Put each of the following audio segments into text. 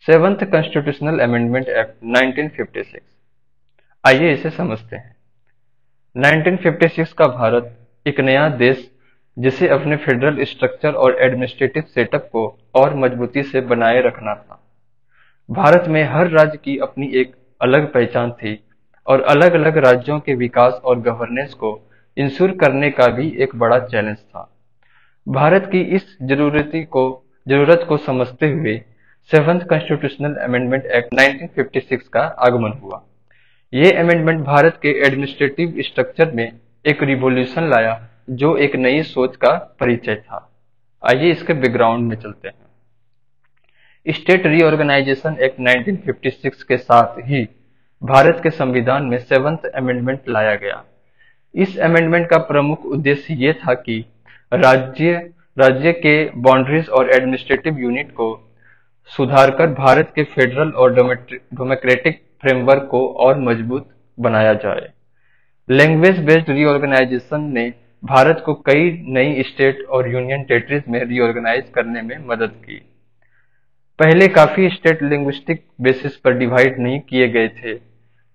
Seventh constitutional amendment act 1956। आइए इसे समझते हैं। 1956 का भारत एक नया देश जिसे अपने फेडरल स्ट्रक्चर और एडमिनिस्ट्रेटिव सेटअप को और मजबूती से बनाए रखना था। भारत में हर राज्य की अपनी एक अलग पहचान थी और अलग-अलग राज्यों के विकास और गवर्नेंस को इंश्योर करने का भी एक बड़ा चैलेंज था। भारत की इस जरूरत को समझते हुए सेवंथ कॉन्स्टिट्यूशनल अमेंडमेंट एक्ट 1956 का आगमन हुआ। ये अमेंडमेंट भारत के एडमिनिस्ट्रेटिव स्ट्रक्चर में एक रिवॉल्यूशन लाया जो एक नई सोच का परिचय था। आइए इसके बैकग्राउंड में चलते हैं। स्टेट रीऑर्गेनाइजेशन एक्ट 1956 के साथ ही भारत के संविधान में सेवंथ अमेंडमेंट लाया गया। इस अमेंडमेंट का प्रमुख उद्देश्य ये था कि राज्य राज्य के बाउंड्रीज और एडमिनिस्ट्रेटिव यूनिट को सुधारकर भारत के फेडरल और डेमोक्रेटिक फ्रेमवर्क को और मजबूत बनाया जाए। लैंग्वेज बेस्ड रीऑर्गेनाइजेशन ने भारत को कई नई स्टेट और यूनियन टेरिटरीज में रीऑर्गेनाइज करने में मदद की। पहले काफी स्टेट लिंग्विस्टिक बेसिस पर डिवाइड नहीं किए गए थे,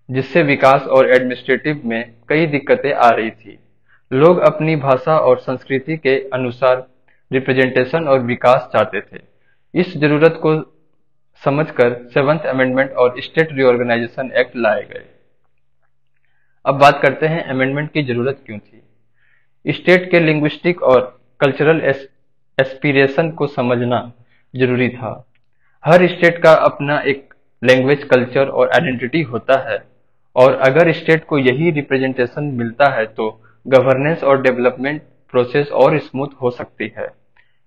जिससे विकास और एडमिनिस्ट्रेटिव में कई दिक्कतें आ रही थी। लोग अपनी भाषा और संस्कृति के अनुसार रिप्रेजेंटेशन और विकास चाहते थे। इस जरूरत को समझकर सेवंथ अमेंडमेंट और स्टेट रीऑर्गेनाइजेशन एक्ट लाए गए। अब बात करते हैं अमेंडमेंट की जरूरत क्यों थी। स्टेट के लिंग्विस्टिक और कल्चरल एस्पिरेशन को समझना जरूरी था। हर स्टेट का अपना एक लैंग्वेज, कल्चर और आइडेंटिटी होता है, और अगर स्टेट को यही रिप्रेजेंटेशन मिलता है तो गवर्नेंस और डेवलपमेंट प्रोसेस और स्मूथ हो सकती है।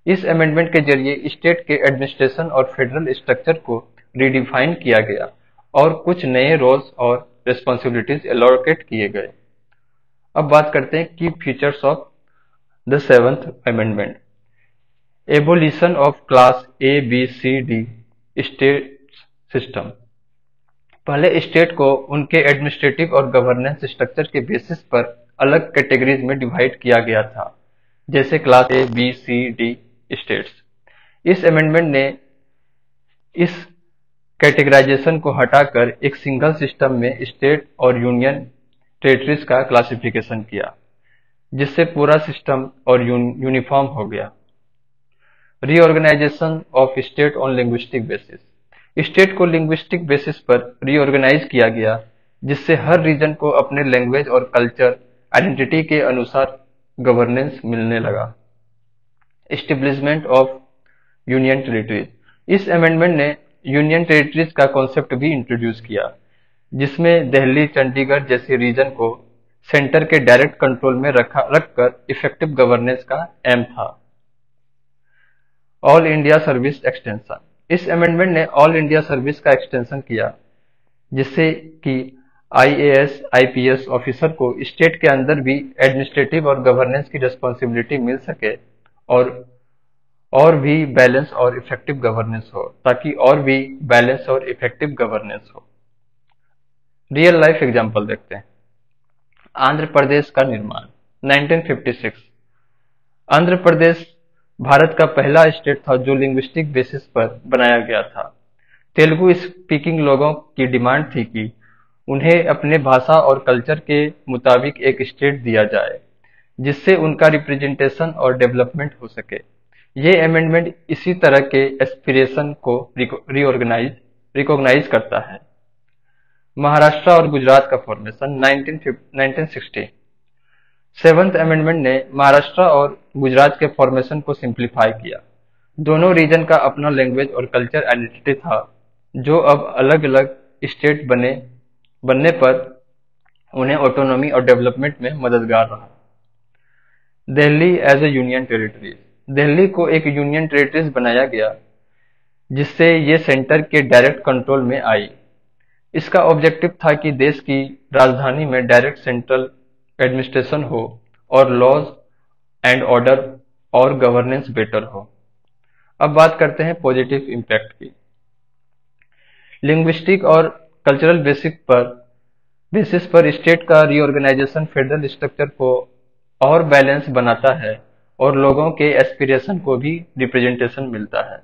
इस अमेंडमेंट के जरिए स्टेट के एडमिनिस्ट्रेशन और फेडरल स्ट्रक्चर को रिडिफाइन किया गया और कुछ नए रोल्स और रिस्पॉन्सिबिलिटीज एलोकेट किए गए। अब बात करते हैं की features of the seventh amendment. Abolition of class A B C D state system. पहले स्टेट को उनके एडमिनिस्ट्रेटिव और गवर्नेंस स्ट्रक्चर के बेसिस पर अलग कैटेगरीज में डिवाइड किया गया था, जैसे class A B C D states. इस अमेंडमेंट ने इस कैटेगराइजेशन को हटाकर एक सिंगल सिस्टम में स्टेट और यूनियन टेरिटरीज का क्लासिफिकेशन किया, जिससे पूरा सिस्टम और यूनिफॉर्म हो गया। Reorganisation of state on linguistic basis. State को लिंग्विस्टिक बेसिस पर रीऑर्गेनाइज किया गया, जिससे हर रीजन को अपने लैंग्वेज और कल्चर आइडेंटिटी के अनुसार गवर्नेंस मिलने लगा। Establishment of union territories. इस अमेंडमेंट ने यूनियन टेरिटरीज का कॉन्सेप्ट भी इंट्रोड्यूस किया, जिसमें दिल्ली, चंडीगढ़ जैसे रीजन को सेंटर के डायरेक्ट कंट्रोल में रखकर इफेक्टिव गवर्नेंस का एम था। All India service extension. इस अमेंडमेंट ने ऑल इंडिया सर्विस का एक्सटेंशन किया, जिससे कि आईएएस, आईपीएस ऑफिसर को स्टेट के अंदर भी एडमिनिस्ट्रेटिव और गवर्नेंस की रिस्पॉन्सिबिलिटी मिल सके और भी बैलेंस और इफेक्टिव गवर्नेंस हो, ताकि और भी बैलेंस और इफेक्टिव गवर्नेंस हो। रियल लाइफ एग्जांपल देखते हैं। आंध्र प्रदेश का निर्माण 1956। आंध्र प्रदेश भारत का पहला स्टेट था जो लिंग्विस्टिक बेसिस पर बनाया गया था। तेलुगु स्पीकिंग लोगों की डिमांड थी कि उन्हें अपने भाषा और कल्चर के मुताबिक एक स्टेट दिया जाए, जिससे उनका रिप्रेजेंटेशन और डेवलपमेंट हो सके। ये अमेंडमेंट इसी तरह के एस्पिरेशन को रिकॉग्नाइज करता है। महाराष्ट्र और गुजरात का फॉर्मेशन 1960। सेवंथ अमेंडमेंट ने महाराष्ट्र और गुजरात के फॉर्मेशन को सिंप्लीफाई किया। दोनों रीजन का अपना लैंग्वेज और कल्चर आइडेंटिटी था, जो अब अलग अलग स्टेट बनने पर उन्हें ऑटोनॉमी और डेवलपमेंट में मददगार रहा। Delhi as a union territory. Delhi को एक यूनियन टेरिटरीज बनाया गया, जिससे ये सेंटर के डायरेक्ट कंट्रोल में आई। इसका ऑब्जेक्टिव था कि देश की राजधानी में डायरेक्ट सेंट्रल एडमिनिस्ट्रेशन हो और लॉज एंड ऑर्डर और गवर्नेंस बेटर हो। अब बात करते हैं पॉजिटिव इम्पैक्ट की। लिंग्विस्टिक और कल्चरल बेसिस पर स्टेट का रीऑर्गेनाइजेशन फेडरल स्ट्रक्चर को और बैलेंस बनाता है और लोगों के एस्पिरेशन को भी रिप्रेजेंटेशन मिलता है।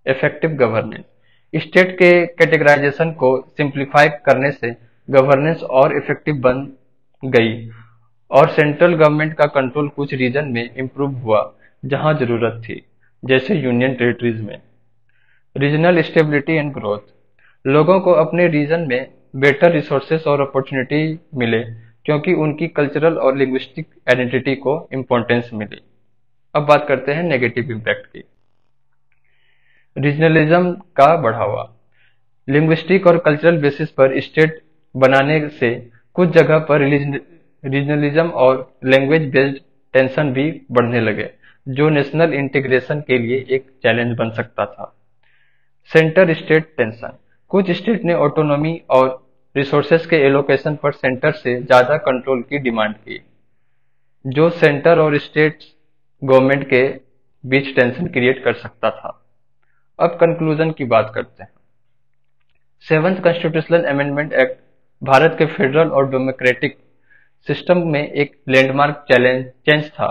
Effective governance. स्टेट के कैटेगराइजेशन को सिंप्लीफाई करने से गवर्नेंस और इफेक्टिव बन गई और सेंट्रल गवर्नमेंट का कंट्रोल कुछ रीजन में इम्प्रूव हुआ जहां जरूरत थी, जैसे यूनियन टेरिटरीज में। Regional stability and growth. लोगों को अपने रीजन में बेटर रिसोर्सेस और अपॉर्चुनिटी मिले क्योंकि उनकी कल्चरल और लिंग्विस्टिक आइडेंटिटी को इम्पोर्टेंस मिली। अब बात करते हैं नेगेटिव इम्पैक्ट की। रीजनलिज्म का बढ़ावा। लिंग्विस्टिक और कल्चरल बेसिस पर स्टेट बनाने से कुछ जगह पर रीजनलिज्म और लैंग्वेज बेस्ड टेंशन भी बढ़ने लगे, जो नेशनल इंटीग्रेशन के लिए एक चैलेंज बन सकता था। Centre state tension. कुछ स्टेट ने ऑटोनॉमी और रिसोर्सेज के एलोकेशन पर सेंटर से ज्यादा कंट्रोल की डिमांड की, जो सेंटर और स्टेट गवर्नमेंट के बीच टेंशन क्रिएट कर सकता था। अब कंक्लूजन की बात करते हैं। Seventh constitutional amendment act Bharat के फेडरल और डेमोक्रेटिक सिस्टम में एक लैंडमार्क चेंज था।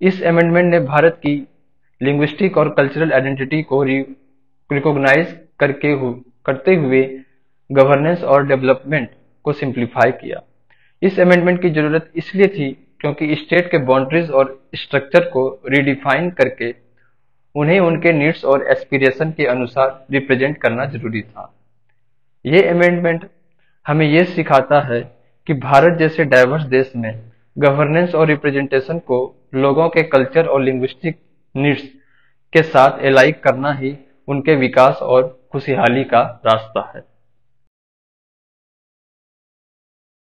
इस अमेंडमेंट ने भारत की लिंग्विस्टिक और कल्चरल आइडेंटिटी को रिकॉग्नाइज करते हुए गवर्नेंस और डेवलपमेंट को सिंप्लीफाई किया। इस अमेंडमेंट की जरूरत इसलिए थी क्योंकि स्टेट के बाउंड्रीज और स्ट्रक्चर को रिडिफाइन करके उन्हें उनके नीड्स और एस्पिरेशन के अनुसार रिप्रेजेंट करना जरूरी था। ये अमेंडमेंट हमें ये सिखाता है कि भारत जैसे डाइवर्स देश में गवर्नेंस और रिप्रेजेंटेशन को लोगों के कल्चर और लिंग्विस्टिक नीड्स के साथ एलाइक करना ही उनके विकास और खुशहाली का रास्ता है।